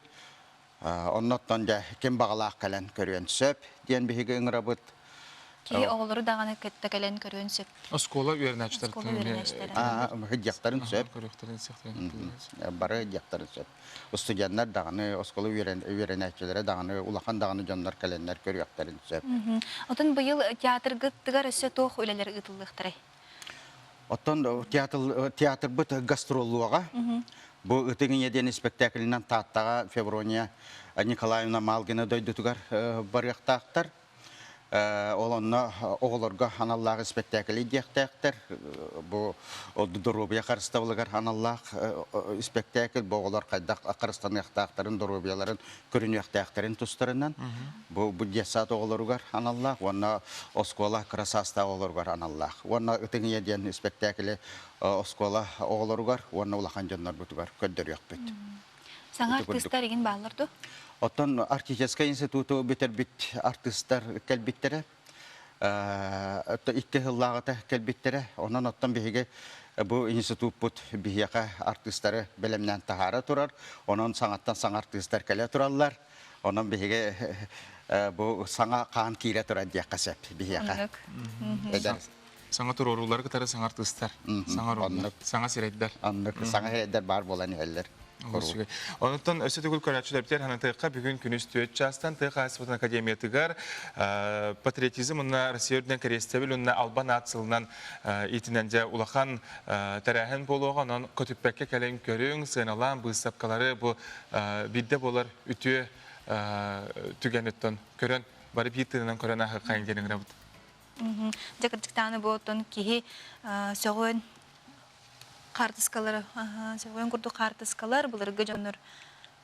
Оннаттан да кем бағалақ кәлін көрген сөп дейін бейгі ұңыра бұт. Кей оғылыры дағаны көтті кәлін көрген сөп. Оскола үйерінәчтер. Хыдияқтарын сөп. Бары хыдияқтарын сөп. Студенттер дағаны, оскола үйерінәчтелері дағаны, улақан дағаны жанлар кәлінлер көргектарын сөп. Отын бұйыл театр ғыттығар өсі тоқ өлелер ғытылықтырай. Оттон театр бут гастролуга. Бу ытыгын еден спектакльнан таттага Феврония Николаевна Малгина дойдутугар барыктактар. Олонна оголорга аналлах спектакль идектектер. Бу Доробия карыстабылгар аналлах спектакль боголор кайдак акырстан яктактарын Доробияларын көрүнүктактерин тустарынан. Бу буддиясат оголоругар аналлах, онна оскола красаста оголоругар аналлах. Онна ытыгын еден спектакль оскола оголоругар, онна улахан жаннар бутугар көддөрүк бит. Саңа артисттар еген балырды? Оттон артистический институту битербит артисттар келбиттере. Икки хыллагата келбиттере. Онан оттон биһиге бу институт бут биһига артисттары белемнән тахара турар. Онан саңаттан саң артисттар келе тураллар. Онан биһиге бу саңа кан кире турар дия касап биһига. Саңа турурулар кытары саң артисттар. Саңа роллар, саңа сирейдер. Аннык саңа сирейдер бар болан эллер. Онуттан өсі түгіл көрәтшілер бітер хана тыйыққа бүгін күніс түйет жастан тыйыққа Асыбытын Академиятығар патриотизм ұнна Россия өрден кәрестебіл ұнна Албан атсылынан етіненде улахан тәрәхін болуға онын көтіппәкке кәлін көрің, сыйналан, бұйыстапқалары бұл бидде болар үтіе түген өттін көрін, бары бейттігінен көрін ағы қайын денің рабыд. Жакырдықтаны болтын кейі соғын картыскалар, сәуен күрді картыскалар, бұлырғы жаныр,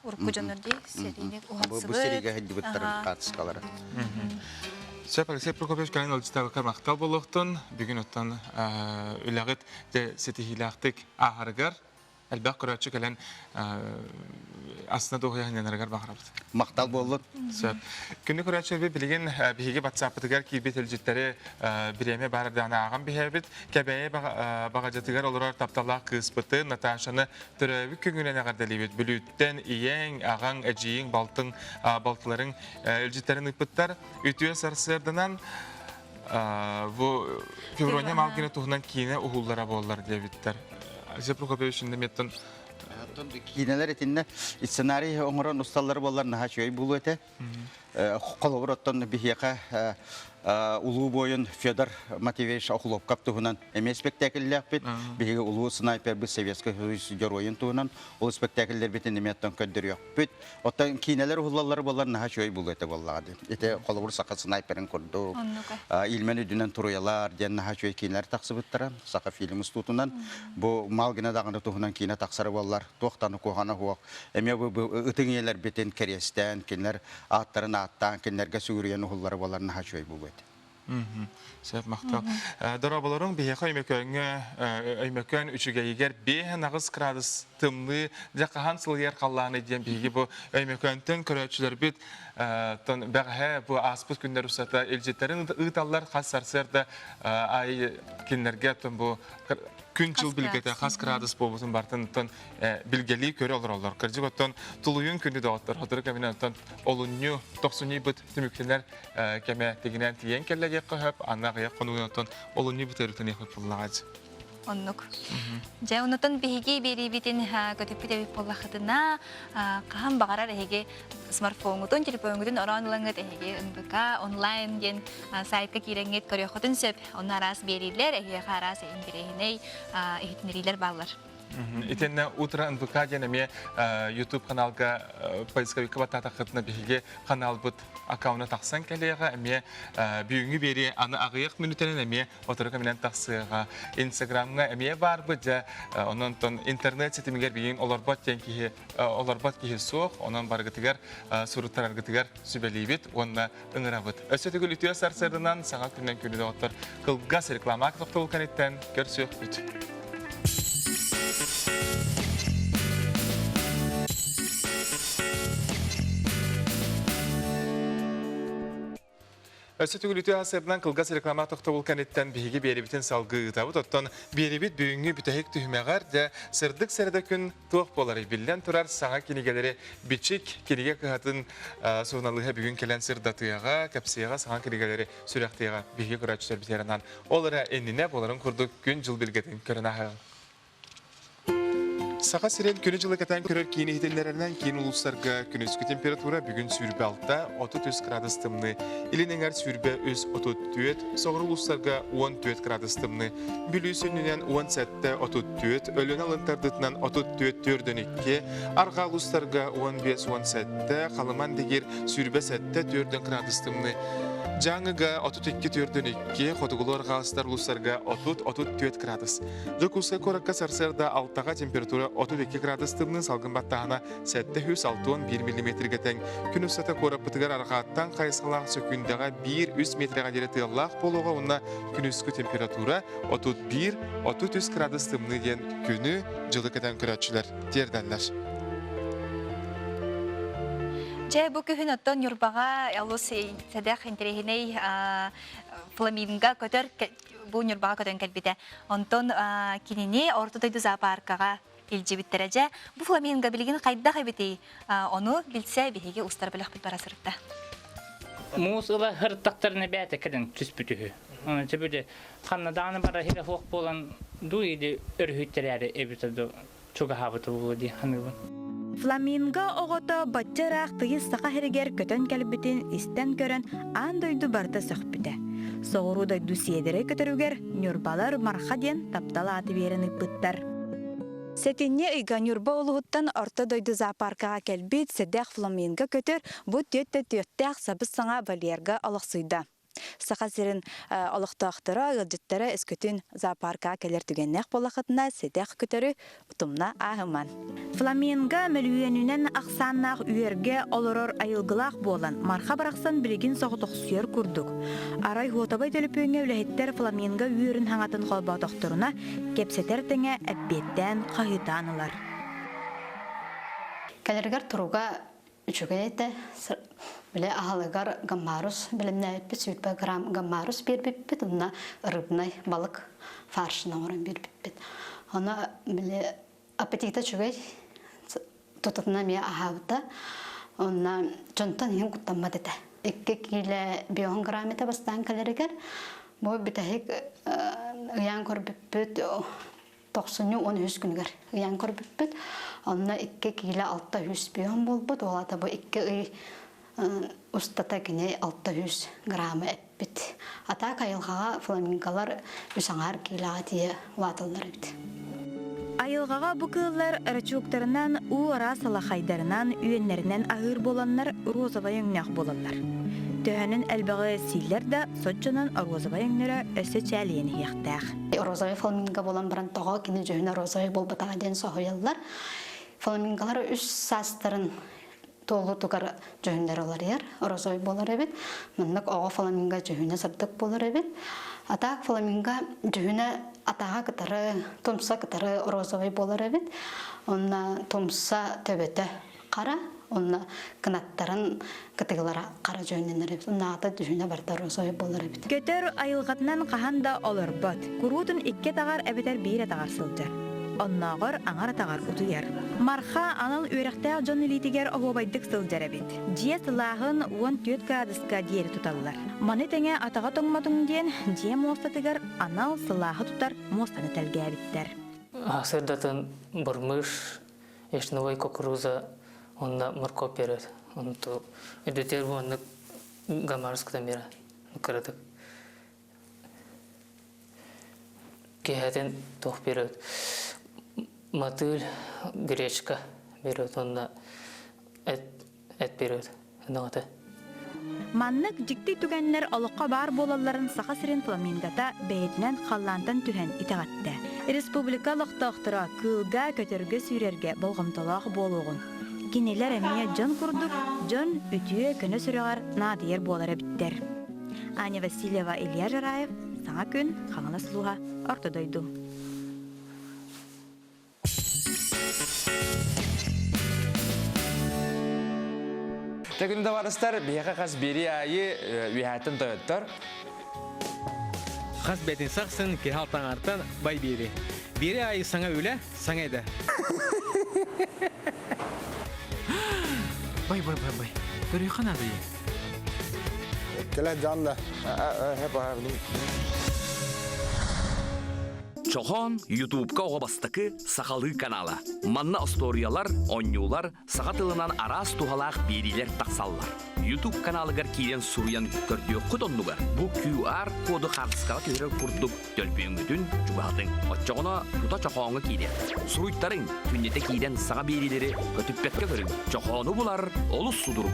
ұрқы жаныр дей, серейнек ұғансыбыт. Бұл серейге хәддібіттарын картыскалары. Сөп Алексей Прокопьевич кәлін олжыстағы қармақтал болуқтын, бүгін оттан үләғыт де сетихилақтық ағарғар, Әлбәқ көрәтші кәлен астына доғыяғынянарығар бағырабыз. Мақтал болдық. Күнді көрәтші білген бігі батсапытығар кейбет әлжеттері біреме барырдағына ағам бігебет, кәбәйе бағажатығар олар тапталақ қыспыты Наташаны түрәві күнгінен ағардалебет. Бүліттен иең, ағаң, әжейің, балтыларын әлжеттерін ұпыттар. Үтіе сарсырдынан феврония малгіне тұғынан кейіне ұғылдара болылар дебеттер. Зепру көпе үшінде меттін Кинелер етінде сценарий оңырын ұсталары болар наға шөй бұл өте. Қолығыр оттан бігеқа улуу бойын Федор Матвеевич Охлопкап туһунан эме спектакльлер бит. Биге улуу снайпер бит Советский Союз героин туһунан ол спектакльлер бит неметтен көддөрөк бит. Оттан кинелер улалары болар наха чөй бул эте боллады. Эте колобур сака снайперин көрдү. Илмен үдүнөн туруялар ден наха чөй кинелер таксыбыттара. Сака фильм стутунан бу малгына дагында туһунан кине таксары боллар. Токтаны когана хуак. Эме бу ытыңелер битен керестен кинелер аттарын аттан кинелерге сүгүрген уллары болар наха чөй бул. Сәп мақтал. Дора боларың бейеқа өймекөн үшіге егер 5 градус тымны жақахан сылғер қаллағын еден бейге бұл өймекөнтің көрәтшілер бет бәғі бұл аспыз күндер ұсата елжеттерін ұйталар қасарсырды ай кенлерге бұл күн жыл білгеті қас градус болбытын бартын білгелі көрі олар. Кірдік оттан тұлуын күнді дауыттар. Хотыры кәмінен оттан олынны 90 бұт түміктілер кәме тегінен тиен кәлі қығып, ана қияқ қонуын оттан олынны бұт әріктен еқіп болағады. Оннук. Жа онутон биһиги берибитин көтүпүтэ боллахытына кахан багарар эге смартфонгутун телефонгутун оронлаңыт эге НБК онлайн ден сайтка киреңет көрөхөтүн сөп онарас берилер эге харас индирехиней ихтинерилер баллар. Итенне утро НВК денеме YouTube каналга поисковика батата хытна биге канал бут аккаунт таксан келега эме бүгүнгү бери аны агыяк мүнөтенен эме отурга менен таксыга Instagramга эме бар быжа онон интернет сетимигер биген олорбот тенки олорбот ки сок онон баргытыгар суруттаргытыгар сүбелибит онна ыңырабыт өсөтүгүл үтүө сарсырынан саңа күннен күнүдө отор кылгас реклама токтол канеттен көрсөк бүт. Өсөтүгүл үтүө асырынан кылгас реклама токтол канеттен биги берибитин салгы табыт оттон берибит бүгүнгү бүтөһүк түһүмөгөр да сырдык серде күн туох болары билен турар саңа кинигелери бичик киниге кыатын суналыга бүгүн келен сырдатыяга капсияга саңа кинигелери сүрөктыяга биги көрөчүлөр битеринан олара эннине боларын курдук күн жыл билгетин көрөнө. Сақа сирен күні жылы кәтен көрер кейіні хетелерінен кейін ұлыстарға күнізгі температура бүгін сүрбе алтта 30 градус тымны, илінен әр сүрбе өз 34, соғыр ұлыстарға 14 градус тымны, бүлі сүнінен 17-ті 34, өлін алынтардытынан 34-2, арға ұлыстарға 15-17, қалыман дегер сүрбе 7-4 градус тымны, жаңыға 32-2, қотығылы арғалыстар ұлыстарға 30-34 градус. Жокусы коракка сарсарда алтаға температура 32 градус тымны салгын баттағына 761 мм тең. Күн ұсата кораппытығар арғаттан қайысқалақ сөкіндіға 1-3 метрға дере тыяллақ болуға онна күн үскі температура 31-33 градус тымны ден күні жылы кәтен көрәтшілер тердәлләр. Жай бу күн оттон юрбага ялус сәдәх интерехиней фламинго көтөр бу юрбага көтөн келбите. Онтон кинини ортодойду зоопаркага илжибиттереже. Бу фламинго билген кайда кайбити. Ону билсе биһиге устар билек бит барасырыкта. Мусыла хырттактарына бәте кеден түспүтү. Аны тебеде канаданы бара хиле хок болан дуйди өрхүттерәре эбитеду чуга хабыту булды ханыбын. Фламинго оғыта батчарақ тыйыз сақа херігер көтөн кәлбітін істен көрін андойду барда сөқпіді. Соғыру дойду седері көтірігер нүрбалар марқа ден таптала аты беріні бұттар. Сетінне үйга нүрба олығыттан орта дойду зоопаркаға кәлбет седек фламинго көтір бұт төтті-төттәқ сабыз саңа Валерга алықсыйда. Сақа сирин олықтақтыра, ылжыттары өскөтін зоопарка келер түгеннәк болақытына сетек көтөрі ұтымна ағыман. Фламинго мөлуенінен ақсаннақ үйерге олорор айылғылақ болан, марха барақсан білігін соғытық сүйер күрдік. Арай хуотабай төліпөңе үләхеттер фламинго үйерін хаңатын қолба тоқтырына кепсетер теңе әпбеттен қағытанылар. Кәлергер тұруға үчігейті біле ағалығар гаммарус білімнәйт бит, сөйтпі грамм гаммарус бербеппет, онна рыбнай балық фаршына орын бербеппет. Оны біле аппетита чүгей тұтытына ме ағауыда, онна жонтан ең құттанма деді. 2 киле 5 грамм ете бастан кәлергер, бұл бітәйік ұян көрбеппет, 90-13 күнгер ұян көрбеппет, онна 2 киле 600 бейон болбыд, олата бұл 2 устата кене 600 граммы әппет. Ата айылғаға фламинголар үсаңар килаға тие ватылдар бит. Айылғаға бұ кыллар рачуктарынан уара салахайдарынан үйенлерінен ағыр боланлар розовай өңнәқ болалар. Төһәнін әлбәғі силер да сотчынан розовай өңнері өсі чәлиені яқтақ. Розовай фламинго болан баран тоға кені жөйіне розовай болбатаға ден соғыялар. Фламинголар үш састырын толы тугар жөйіндер олар ер, розовай болар әбет. Мұндық оға фламинго жөйіне сабдық болар әбет. Атақ фламинго жөйіне атаға кітары, томса кітары розовай болар әбет. Онна томса төбеті қара, онна кынаттарын кітігілара қара жөйінен әбет. Онна ата жөйіне барда розовай болар әбет. Көтер айылғатынан қағанда олар бат. Күрутын 2 тағар әбетер 1 тағар сылжар. Оннағыр аңар тағар ұтуяр. Марха аныл үйрәқтәк жон илитигер оғобайдық сылжар әбет. Жие сылағын 14 градуска дейір тұталылар. Маны тәңе атаға тоңматың ден жие мостатығыр анал сылағы тұтар мостаны тәлге әбеттер. Сырдатын бұрмыш, ешновой кукуруза, онда моркоп береді. Онды өдетер бұны гамарскадан бері қырдық. Кехетен тоқ береді. Матыл, гречка береді, онда әт береді. Маннык жикти түгенлер олыққа бар болаларын сақа сирен фламингата бәйетінен қаллантан түхен итағатты. Республикалық тақтыра кылға көтөргө сүйрерге болғымталақ болуғын. Кенелер әміне жон күрдік, жон үтіе көні сүріғар надиер болары біттер. Аня Васильева, Илья Жараев, Саңа Күн, Қаңына Сұлуға, Ортодойду. Тәкінді барыстар, бияға қаз бері айы үйәттін тойыттар. Қаз бәтін сақсын, кехалтан артан бай бері. Бері айы саңа өлі, саңа еді. Бай. Көрі қанады е? Келен жанды. Чохон YouTube-ка оғабастықы Сақалы каналы. Манна историялар, онюлар, сағатылынан арас тухалақ берилер тақсаллар. YouTube каналыгар кейден суруян көрдіе құтоннугар. Бұ QR коды қарсықала келер күрдік төлпеңгітін жүбағдың. Отчоғына тута чохоңы кейден. Суруйттарың күннете кейден саға берилері көтіппетке көрін. Чохоны бұлар олыс судырғы.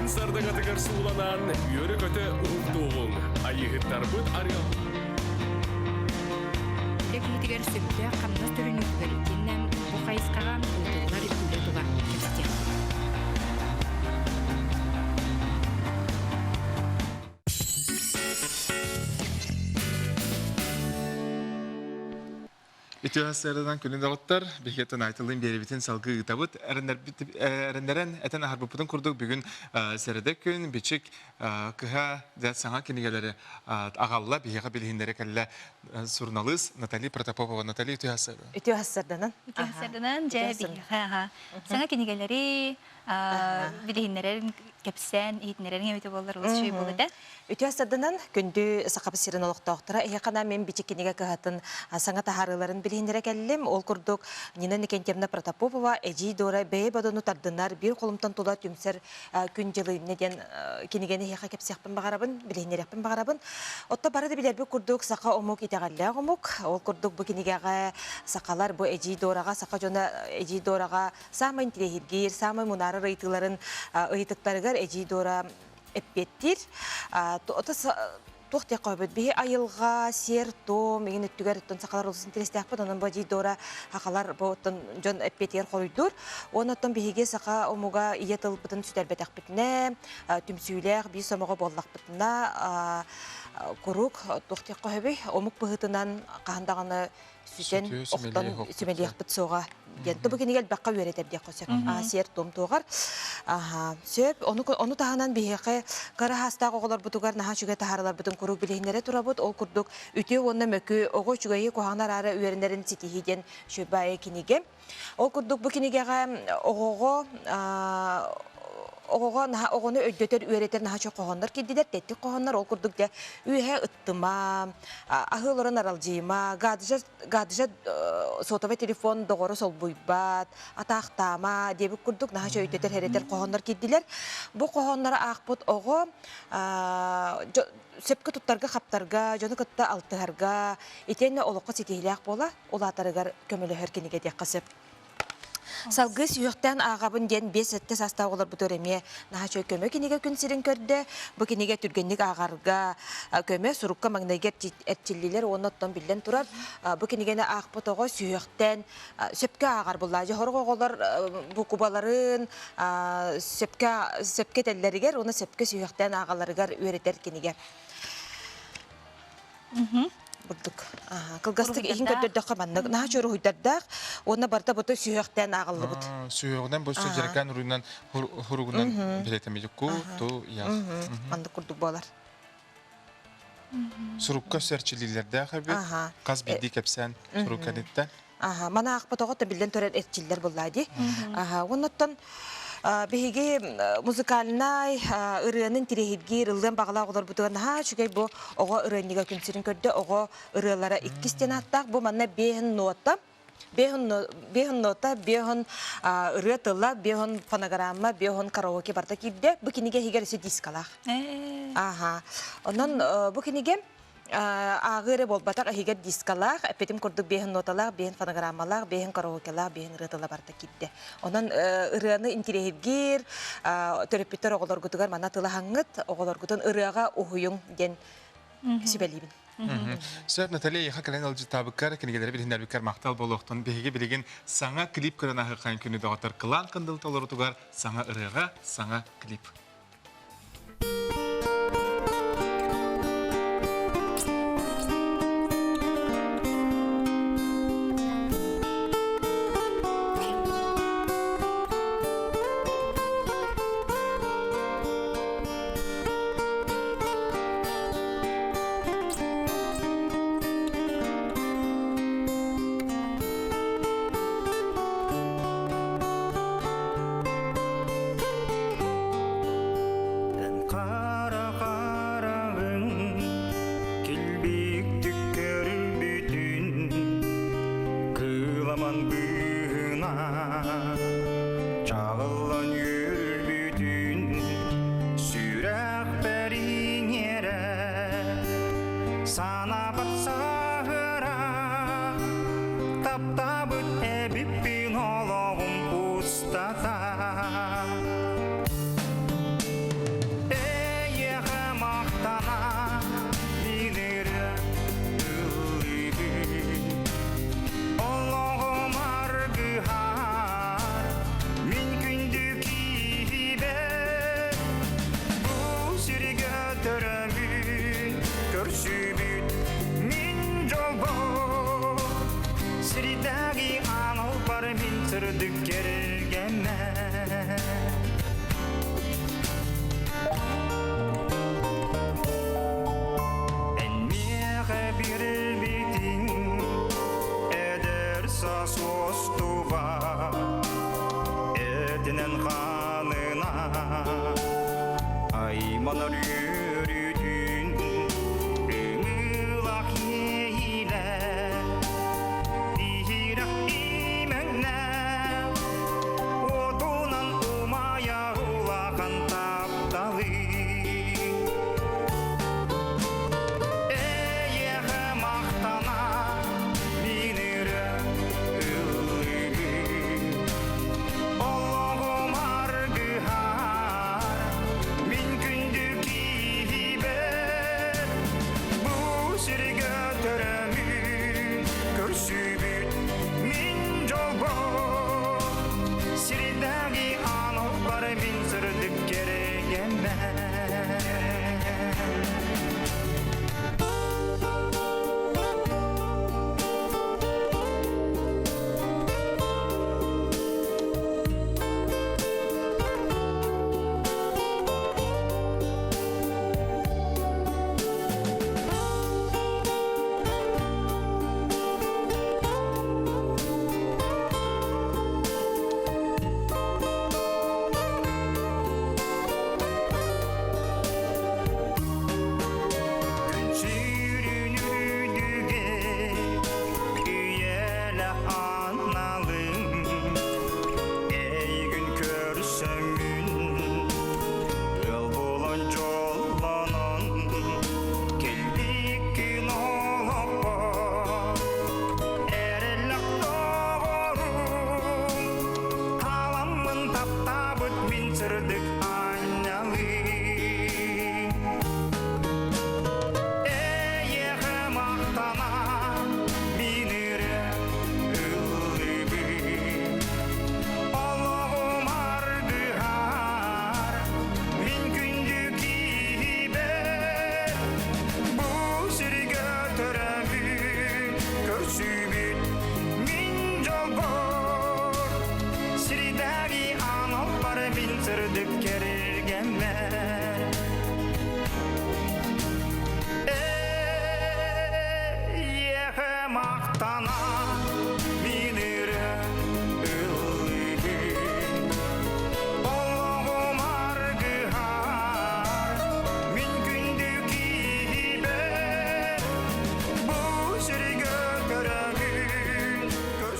Сардағатығар суыланан үйері көті ұқтуғын. Айығыттар бұд ариял. Лекетігер сөпті қамнас түрін үкігер екеннен бұқайысқаған ұлтығылар үкілі тұға кепсте. Ütühaslardan күнін дағыттар, бекеттен айтылын беребетін салғы ұтабыт. Әріндерін әтін ағарбыпытын күрдік бүгін сәрідік күн, бечік күға дәт саңа кенегелері ағалла бейеға білгендері кәлі сұрналыз Натали Протопопова. Натали ütühaslarдан. Ütühaslarдан, жә бейеға. Саңа кенегелері Билиннерин кепсен, итнерин эмети болар ул шүй болду. Үтө садынан күндү сакап сирен олоктоктора эхана мен бичекенеге кахатын саңа тахарыларын билиндере келлим. Ол курдук Нина Никентьевна Протопопова эжи дора бей бадону тардынар бир колумтан тула түмсер күн жылы неден кенегени эха кепсекпин багарабын, билиндерекпин багарабын. Отто барды билерби курдук сака омук итегалле омук. Ол курдук бу кенегеге сакалар бу эжи дорага сака жона эжи дорага самый интерегир, самый мунары рыйтыларын ыйтыктарыгар эжи дора эппеттир. Тохте кайбет би айылга серто меген өттүгөр өттөн сакалар улсын терестекпи онун бажи дора хакалар боттон жон эппеттер койдур. Онотон биге сака омуга ие тылбытын сүтелбетекпитне түмсүйлер би сомого боллакпытына курук тохте кайбе омук быгытынан кандаганы сүтен октон сүмелиях бытсога Янты бugünigel бакка үйрәтер дия косак. Сер том тогар. Сөп оны таханан бихеке кара хаста оголор бутугар наха чүгә тахарлар бутун курук билегнәре турабыт ол курдук үтө онна мөкө ого чүгәе коханар ары үйрәннәрен ситиһиден шөбае киниге. Ол курдук бу кинигеге Оғоға оғыны өйдөтер үйретер наха чо қоғандар кеддедер, тәтті қоғандар ол күрдік де үйе ұттыма, ахылырын аралжима, гадыжа сотовый телефон доғыры сол бұйбат, атақтама, дебік күрдік наха чо өйдөтер әретер қоғандар кедділер. Бұл қоғандары ақпыт оғы сөпкі тұттарға, қаптарға, жоны күтті алтығарға, етені олыққа сетейлі ақ бола, ол атарығар көмілі әркенеге де қасып. Салгы сүйіқтен ағабын ден 5-7 састауғылар бұтыр әме наға көмі кенеге күн сирен көрді. Бұ кенеге түргенлік ағарға көмі сұрыққа маңнайгер әртелілер оныттан білден тұрар. Бұ кенегені ақпытығы сүйіқтен сөпке ағар бұлла. Жохорғы оғылар бұқубаларын сөпке тәлілерігер, оны сөпке сүйіқтен ағаларығар өретер кенеге. Бурдук. Кылгастык ихин көттөрдө каманны. Наха чору хуйдардак, оны барта бото сүйөктен агылды бут. Сүйөгүнөн бу сөзеркан урунан хуругунан билетемежик ку ту я. Анда курдук болар. Сурукка серчилилерде хабы. Каз бидди кепсен сурукканитте. Мана акпатого да билден төрөр эрчиллер буллады. Оннотон Беге музыкальный ырыянын тирехидгир ылдан багала оголор бутуган чүгей бу ого ырыяннига күнсүрүн көрдө ого ырыялара 2 стен аттак бу манна 5 нота 5 нота 5 ырыятыла 5 фонограмма 5 караоке барда кибде бу киниге хигерси дискалах. Онон бу киниге Агыры болбатак ахига дискалах, эпетим курдук 5 ноталах, 5 фонограммалах, 5 караокелах, 5 рытыла барда кидде. Онан ырыаны интерегир, терапевтер оголор гутугар мана тыла хаңыт, оголор гутун ырыага ухуюң ден сибелибин. Сөп Наталья яха кален алжы табыккар, кенегелері білінер біккар мақтал болуқтын, беге білеген саңа клип көрін ақыққан күні дағатар қылан қындыл толыр ұтуғар, саңа ырыға, саңа клип.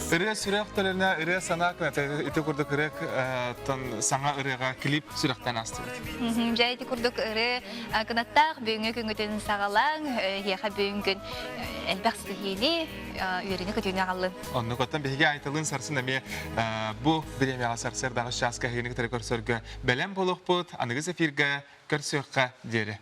Ыры сүрек төлеріне ыры санақ, ити күрдік ыры саңа ырыға клип сүректен асты. Жай ити күрдік ыры кынаттақ бүйіңі күнгітін сағалаң, еға бүйінгін әлбәқ сілхейли үйеріне күтуіне қалын. Онны көттен бейге айтылын сарсын әме бұ біремеға сарсыр дағы шасқа хейіні кітері көрсөргі бәлем болуқ бұд, анығыз эфирге көрсөққа дері.